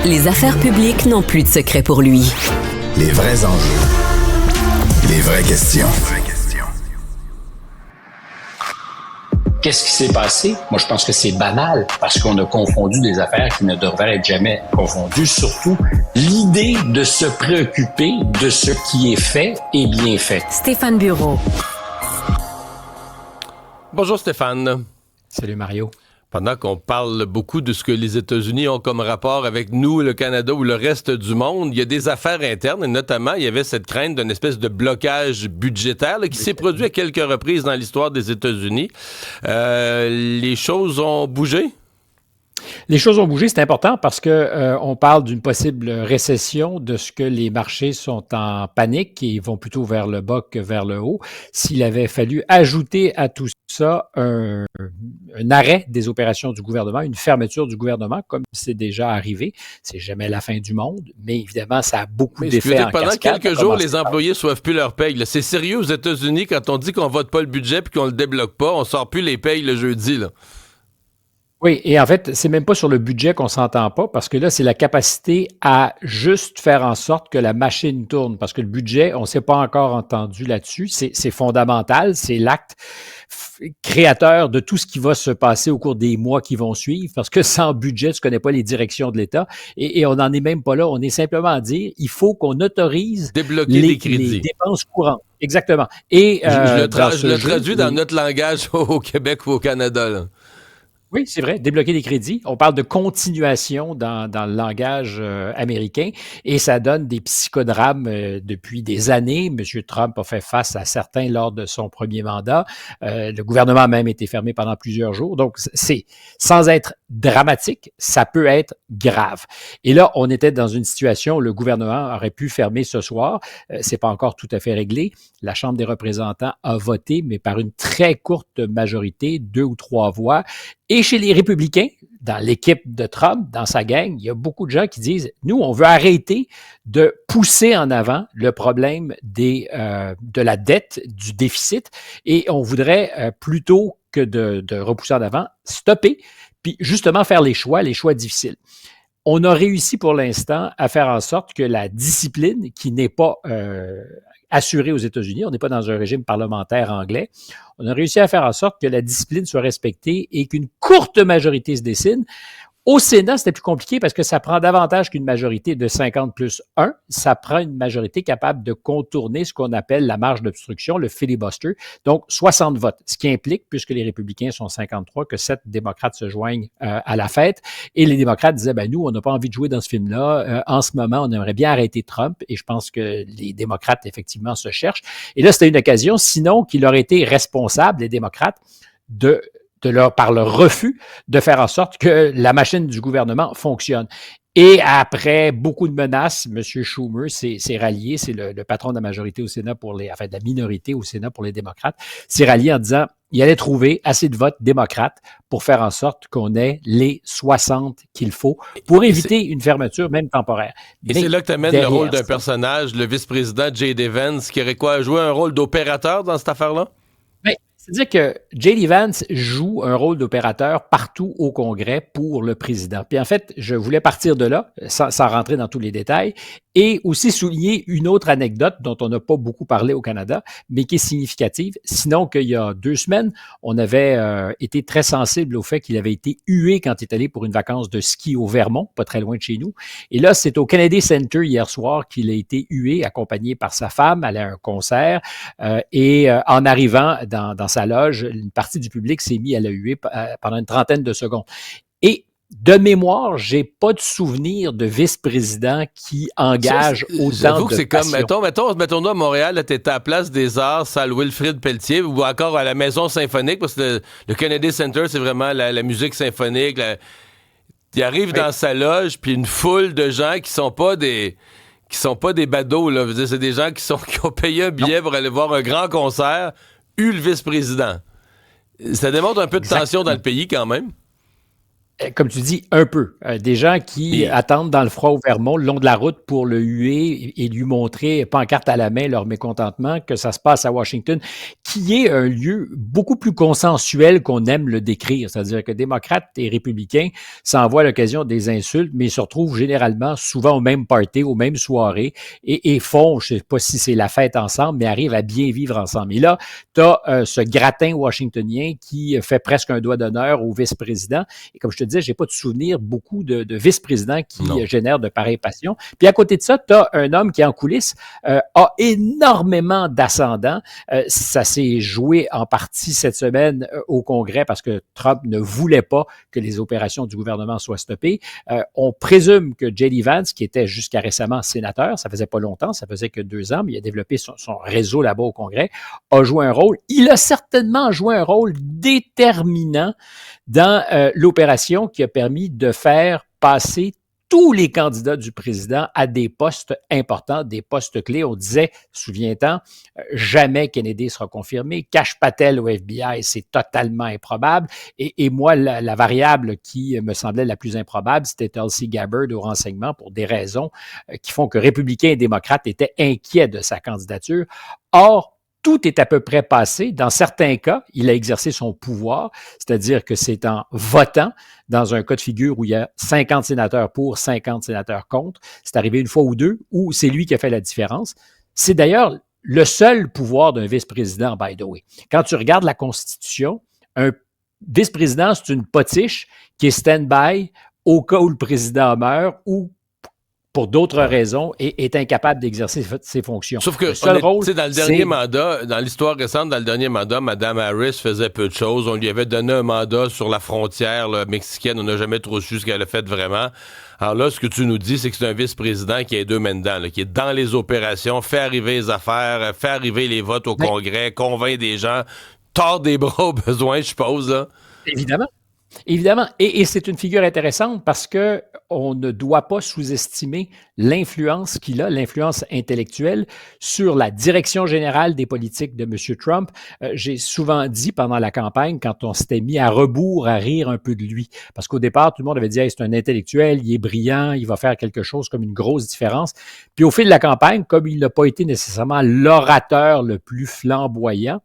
Les affaires publiques n'ont plus de secret pour lui. Les vrais enjeux. Les vraies questions. Qu'est-ce qui s'est passé? Moi, je pense que c'est banal parce qu'on a confondu des affaires qui ne devraient être jamais confondues. Surtout, l'idée de se préoccuper de ce qui est fait et bien fait. Stéphane Bureau. Bonjour Stéphane. Salut Mario. Pendant qu'on parle beaucoup de ce que les États-Unis ont comme rapport avec nous, le Canada ou le reste du monde, il y a des affaires internes et notamment, il y avait cette crainte d'une espèce de blocage budgétaire là, qui s'est produit à quelques reprises dans l'histoire des États-Unis. Les choses ont bougé? Les choses ont bougé, c'est important parce que on parle d'une possible récession, de ce que les marchés sont en panique et vont plutôt vers le bas que vers le haut. S'il avait fallu ajouter à tout ça un arrêt des opérations du gouvernement, une fermeture du gouvernement, comme c'est déjà arrivé, c'est jamais la fin du monde, mais évidemment, ça a beaucoup d'effets en pendant cascade. Quelques jours, les employés ne reçoivent plus leur paye. Là. C'est sérieux aux États-Unis quand on dit qu'on vote pas le budget puis qu'on le débloque pas, on sort plus les payes le jeudi, là. Oui, et en fait, c'est même pas sur le budget qu'on s'entend pas, parce que là, c'est la capacité à juste faire en sorte que la machine tourne, parce que le budget, on s'est pas encore entendu là-dessus, c'est fondamental, c'est l'acte créateur de tout ce qui va se passer au cours des mois qui vont suivre, parce que sans budget, tu connais pas les directions de l'État, et on n'en est même pas là, on est simplement à dire, il faut qu'on autorise débloquer les crédits. Les dépenses courantes. Exactement. Et je le traduis dans notre langage au Québec ou au Canada, là. Oui, c'est vrai, débloquer des crédits. On parle de continuation dans le langage américain et ça donne des psychodrames depuis des années. M. Trump a fait face à certains lors de son premier mandat. Le gouvernement a même été fermé pendant plusieurs jours. Donc, c'est sans être dramatique, ça peut être grave. Et là, on était dans une situation où le gouvernement aurait pu fermer ce soir. C'est pas encore tout à fait réglé. La Chambre des représentants a voté, mais par une très courte majorité, 2 ou 3 voix. Et chez les républicains, dans l'équipe de Trump, dans sa gang, il y a beaucoup de gens qui disent, nous, on veut arrêter de pousser en avant le problème de la dette, du déficit, et on voudrait, plutôt que de repousser en avant, stopper, puis justement faire les choix difficiles. On a réussi pour l'instant à faire en sorte que la discipline, qui n'est pas assurée aux États-Unis, on n'est pas dans un régime parlementaire anglais, on a réussi à faire en sorte que la discipline soit respectée et qu'une courte majorité se dessine. Au Sénat, c'était plus compliqué parce que ça prend davantage qu'une majorité de 50 plus 1. Ça prend une majorité capable de contourner ce qu'on appelle la marge d'obstruction, le filibuster. Donc, 60 votes, ce qui implique, puisque les républicains sont 53, que 7 démocrates se joignent à la fête. Et les démocrates disaient, ben nous, on n'a pas envie de jouer dans ce film-là. En ce moment, on aimerait bien arrêter Trump. Et je pense que les démocrates, effectivement, se cherchent. Et là, c'était une occasion, sinon qu'il aurait été responsable, les démocrates, par leur refus de faire en sorte que la machine du gouvernement fonctionne. Et après beaucoup de menaces, M. Schumer s'est rallié, c'est le patron de la majorité au Sénat de la minorité au Sénat pour les démocrates, s'est rallié en disant il allait trouver assez de votes démocrates pour faire en sorte qu'on ait les 60 qu'il faut pour éviter une fermeture, même temporaire. Et c'est là que tu amènes le rôle d'un personnage, le vice-président J.D. Vance, qui aurait joué un rôle d'opérateur dans cette affaire-là? C'est-à-dire que J.D. Vance joue un rôle d'opérateur partout au Congrès pour le président. Puis en fait, je voulais partir de là, sans rentrer dans tous les détails, et aussi souligner une autre anecdote dont on n'a pas beaucoup parlé au Canada, mais qui est significative. Sinon qu'il y a 2 semaines, on avait été très sensible au fait qu'il avait été hué quand il est allé pour une vacance de ski au Vermont, pas très loin de chez nous. Et là, c'est au Kennedy Center hier soir qu'il a été hué, accompagné par sa femme, allait à un concert, et en arrivant dans sa loge, une partie du public s'est mis à la huer pendant une trentaine de secondes. Et de mémoire, j'ai pas de souvenir de vice-président qui engage autant de c'est passion. Comme, mettons-nous à Montréal, t'es à la Place des Arts, salle Wilfrid Pelletier, ou encore à la Maison symphonique, parce que le Kennedy Center, c'est vraiment la musique symphonique. Il arrive dans sa loge, puis une foule de gens qui sont pas des badauds, là. Je veux dire, c'est des gens qui ont payé un billet pour aller voir un grand concert, le vice-président. Ça démontre un peu de tension dans le pays, quand même. Comme tu dis, un peu. Des gens qui attendent dans le froid au Vermont, le long de la route, pour le huer et lui montrer, pancarte à la main, leur mécontentement, que ça se passe à Washington, qui est un lieu beaucoup plus consensuel qu'on aime le décrire. C'est-à-dire que démocrates et républicains s'envoient à l'occasion des insultes, mais se retrouvent généralement souvent au même party, aux mêmes soirées, et font, je ne sais pas si c'est la fête ensemble, mais arrivent à bien vivre ensemble. Et là, tu as ce gratin washingtonien qui fait presque un doigt d'honneur au vice-président. Et comme je te disais, j'ai pas de souvenir beaucoup de vice-présidents qui génèrent de pareilles passions. Puis à côté de ça, tu as un homme qui, en coulisses, a énormément d'ascendants. Ça s'est joué en partie cette semaine au Congrès parce que Trump ne voulait pas que les opérations du gouvernement soient stoppées. On présume que J.D. Vance, qui était jusqu'à récemment sénateur, ça faisait pas longtemps, ça faisait que 2 ans, mais il a développé son réseau là-bas au Congrès, a joué un rôle. Il a certainement joué un rôle déterminant dans l'opération qui a permis de faire passer tous les candidats du président à des postes importants, des postes clés. On disait, souviens-t'en, jamais Kennedy sera confirmé. Cash Patel au FBI, c'est totalement improbable. Et moi, la variable qui me semblait la plus improbable, c'était Tulsi Gabbard au renseignement pour des raisons qui font que républicains et démocrates étaient inquiets de sa candidature. Or, tout est à peu près passé. Dans certains cas, il a exercé son pouvoir, c'est-à-dire que c'est en votant, dans un cas de figure où il y a 50 sénateurs pour, 50 sénateurs contre. C'est arrivé une fois ou deux, où c'est lui qui a fait la différence. C'est d'ailleurs le seul pouvoir d'un vice-président, by the way. Quand tu regardes la Constitution, un vice-président, c'est une potiche qui est stand-by au cas où le président meurt ou pour d'autres raisons, est incapable d'exercer ses fonctions. Sauf que, le seul rôle, dans le dernier mandat, dans l'histoire récente, dans le dernier mandat, Mme Harris faisait peu de choses. On lui avait donné un mandat sur la frontière mexicaine. On n'a jamais trop su ce qu'elle a fait vraiment. Alors là, ce que tu nous dis, c'est que c'est un vice-président qui a 2 mains dedans, qui est dans les opérations, fait arriver les affaires, fait arriver les votes au Congrès, convainc des gens, tord des bras au besoin, je suppose. Là. Évidemment. Évidemment, et c'est une figure intéressante parce que on ne doit pas sous-estimer l'influence qu'il a, l'influence intellectuelle sur la direction générale des politiques de M. Trump. J'ai souvent dit pendant la campagne, quand on s'était mis à rebours à rire un peu de lui, parce qu'au départ, tout le monde avait dit hey, c'est un intellectuel, il est brillant, il va faire quelque chose comme une grosse différence. Puis au fil de la campagne, comme il n'a pas été nécessairement l'orateur le plus flamboyant,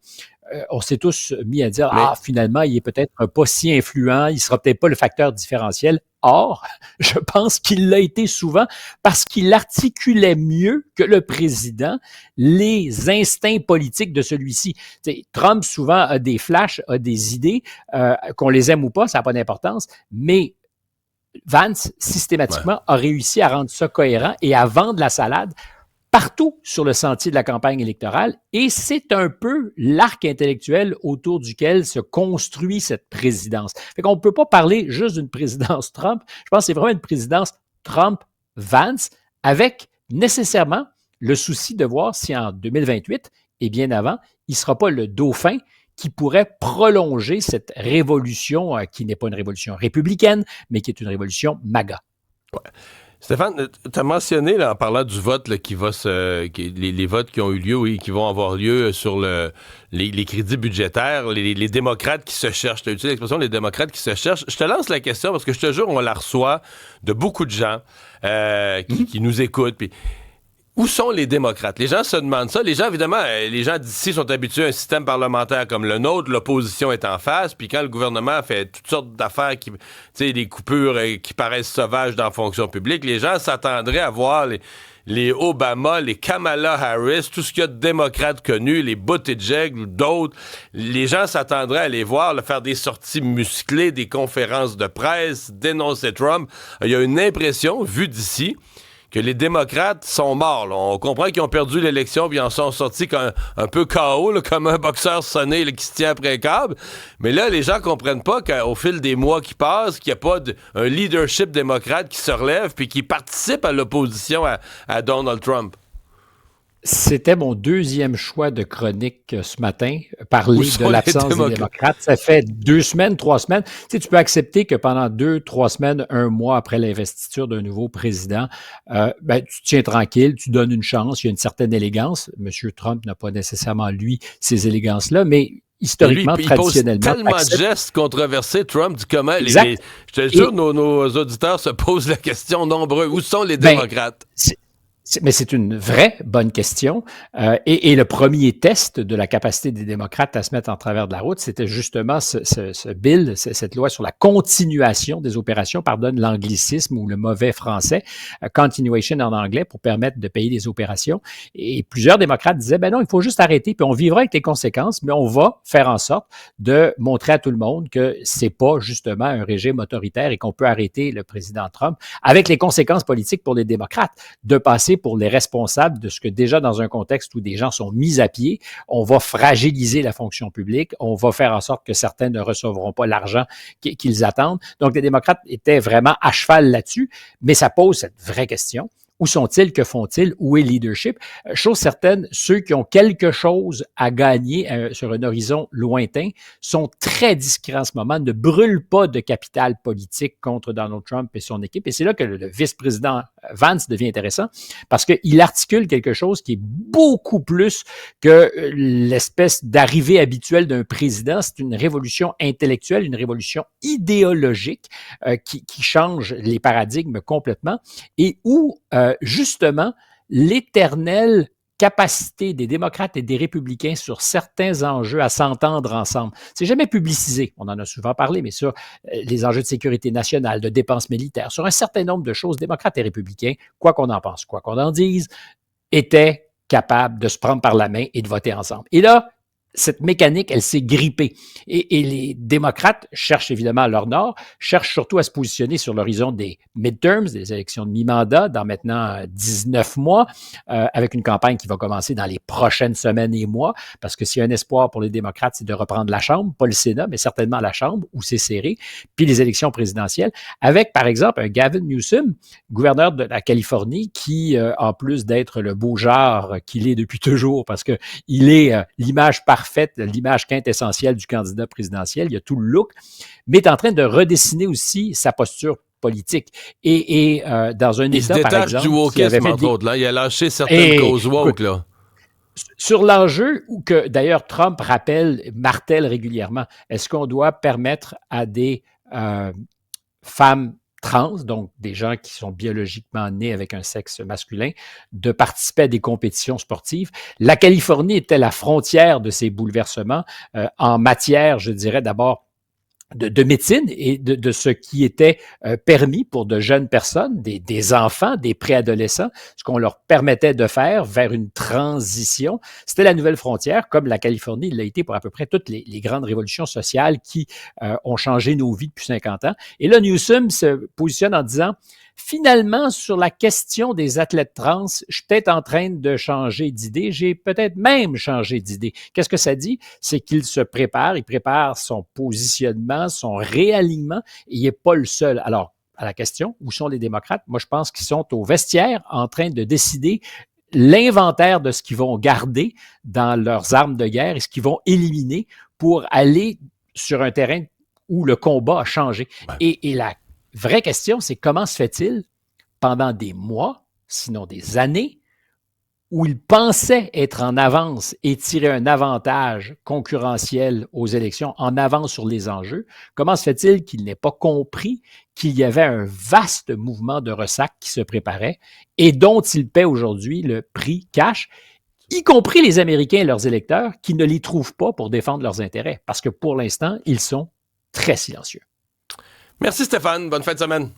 on s'est tous mis à dire finalement, il est peut-être pas si influent, il sera peut-être pas le facteur différentiel. Or, je pense qu'il l'a été souvent parce qu'il articulait mieux que le président les instincts politiques de celui-ci. T'sais, Trump, souvent, a des flashs, a des idées, qu'on les aime ou pas, ça n'a pas d'importance, mais Vance, systématiquement, a réussi à rendre ça cohérent et à vendre la salade partout sur le sentier de la campagne électorale, et c'est un peu l'arc intellectuel autour duquel se construit cette présidence. Fait qu'on ne peut pas parler juste d'une présidence Trump, je pense que c'est vraiment une présidence Trump-Vance, avec nécessairement le souci de voir si en 2028, et bien avant, il ne sera pas le dauphin qui pourrait prolonger cette révolution, qui n'est pas une révolution républicaine, mais qui est une révolution MAGA. Ouais. Stéphane, tu as mentionné, là, en parlant du vote là, les votes qui ont eu lieu et qui vont avoir lieu sur les crédits budgétaires, les démocrates qui se cherchent. Tu as utilisé l'expression les démocrates qui se cherchent. Je te lance la question parce que je te jure, on la reçoit de beaucoup de gens qui nous écoutent. Puis, où sont les démocrates? Les gens se demandent ça. Les gens, évidemment, les gens d'ici sont habitués à un système parlementaire comme le nôtre. L'opposition est en face. Puis quand le gouvernement fait toutes sortes d'affaires, des coupures qui paraissent sauvages dans la fonction publique, les gens s'attendraient à voir les Obama, les Kamala Harris, tout ce qu'il y a de démocrates connus, les Buttigieg ou d'autres. Les gens s'attendraient à les voir faire des sorties musclées, des conférences de presse, dénoncer Trump. Il y a une impression, vue d'ici, que les démocrates sont morts. Là. On comprend qu'ils ont perdu l'élection puis ils en sont sortis un peu KO, là, comme un boxeur sonné là, qui se tient après un câble. Mais là, les gens comprennent pas qu'au fil des mois qui passent, qu'il n'y a pas un leadership démocrate qui se relève puis qui participe à l'opposition à Donald Trump. C'était mon deuxième choix de chronique ce matin, parler de l'absence des démocrates. Ça fait 2 semaines, 3 semaines. Tu sais, tu peux accepter que pendant 2, 3 semaines, 1 mois après l'investiture d'un nouveau président, tu tiens tranquille, tu donnes une chance, il y a une certaine élégance. M. Trump n'a pas nécessairement, lui, ces élégances-là, mais historiquement, traditionnellement. Il pose tellement de gestes controversés, Trump, comment... je te jure, nos auditeurs se posent la question nombreux. Où sont les démocrates? Mais c'est une vraie bonne question. Et le premier test de la capacité des démocrates à se mettre en travers de la route, c'était justement ce bill, cette loi sur la continuation des opérations, pardonne l'anglicisme ou le mauvais français, continuation en anglais, pour permettre de payer les opérations. Et plusieurs démocrates disaient, ben non, il faut juste arrêter, puis on vivra avec les conséquences, mais on va faire en sorte de montrer à tout le monde que c'est pas justement un régime autoritaire et qu'on peut arrêter le président Trump, avec les conséquences politiques pour les démocrates, de passer pour les responsables de ce que déjà dans un contexte où des gens sont mis à pied, on va fragiliser la fonction publique, on va faire en sorte que certains ne recevront pas l'argent qu'ils attendent. Donc, les démocrates étaient vraiment à cheval là-dessus, mais ça pose cette vraie question. Où sont-ils? Que font-ils? Où est le leadership? Chose certaine, ceux qui ont quelque chose à gagner sur un horizon lointain sont très discrets en ce moment, ne brûlent pas de capital politique contre Donald Trump et son équipe. Et c'est là que le vice-président Vance devient intéressant parce qu'il articule quelque chose qui est beaucoup plus que l'espèce d'arrivée habituelle d'un président. C'est une révolution intellectuelle, une révolution idéologique qui change les paradigmes complètement et où justement, l'éternelle capacité des démocrates et des républicains sur certains enjeux à s'entendre ensemble. C'est jamais publicisé, on en a souvent parlé, mais sur les enjeux de sécurité nationale, de dépenses militaires, sur un certain nombre de choses, démocrates et républicains, quoi qu'on en pense, quoi qu'on en dise, étaient capables de se prendre par la main et de voter ensemble. Et là, cette mécanique, elle s'est grippée. Et les démocrates cherchent évidemment à leur nord, cherchent surtout à se positionner sur l'horizon des midterms, des élections de mi-mandat, dans maintenant 19 mois, avec une campagne qui va commencer dans les prochaines semaines et mois, parce que s'il y a un espoir pour les démocrates, c'est de reprendre la Chambre, pas le Sénat, mais certainement la Chambre, où c'est serré, puis les élections présidentielles, avec, par exemple, un Gavin Newsom, gouverneur de la Californie, qui, en plus d'être le beau genre qu'il est depuis toujours, parce que il est l'image parfaite, l'image quintessentielle du candidat présidentiel, il y a tout le look, mais est en train de redessiner aussi sa posture politique. Et dans un État, par exemple... Il se détache du wokisme, entre autres. Là. Il a lâché certaines causes woke. Là. Sur l'enjeu, ou que d'ailleurs Trump martèle régulièrement, est-ce qu'on doit permettre à des femmes trans, donc des gens qui sont biologiquement nés avec un sexe masculin, de participer à des compétitions sportives. La Californie était la frontière de ces bouleversements en matière, je dirais d'abord, de médecine et de ce qui était permis pour de jeunes personnes, des enfants, des préadolescents, ce qu'on leur permettait de faire vers une transition. C'était la nouvelle frontière, comme la Californie l'a été pour à peu près toutes les grandes révolutions sociales qui ont changé nos vies depuis 50 ans. Et là, Newsom se positionne en disant, finalement, sur la question des athlètes trans, je suis peut-être en train de changer d'idée. J'ai peut-être même changé d'idée. Qu'est-ce que ça dit? C'est qu'il se prépare, il prépare son positionnement, son réalignement, et il n'est pas le seul. Alors, à la question, où sont les démocrates? Moi, je pense qu'ils sont au vestiaire en train de décider l'inventaire de ce qu'ils vont garder dans leurs armes de guerre et ce qu'ils vont éliminer pour aller sur un terrain où le combat a changé. Et la vraie question, c'est comment se fait-il pendant des mois, sinon des années, où il pensait être en avance et tirer un avantage concurrentiel aux élections, en avance sur les enjeux, comment se fait-il qu'il n'ait pas compris qu'il y avait un vaste mouvement de ressac qui se préparait et dont il paie aujourd'hui le prix cash, y compris les Américains et leurs électeurs qui ne les trouvent pas pour défendre leurs intérêts, parce que pour l'instant, ils sont très silencieux. Merci Stéphane, bonne fin de semaine.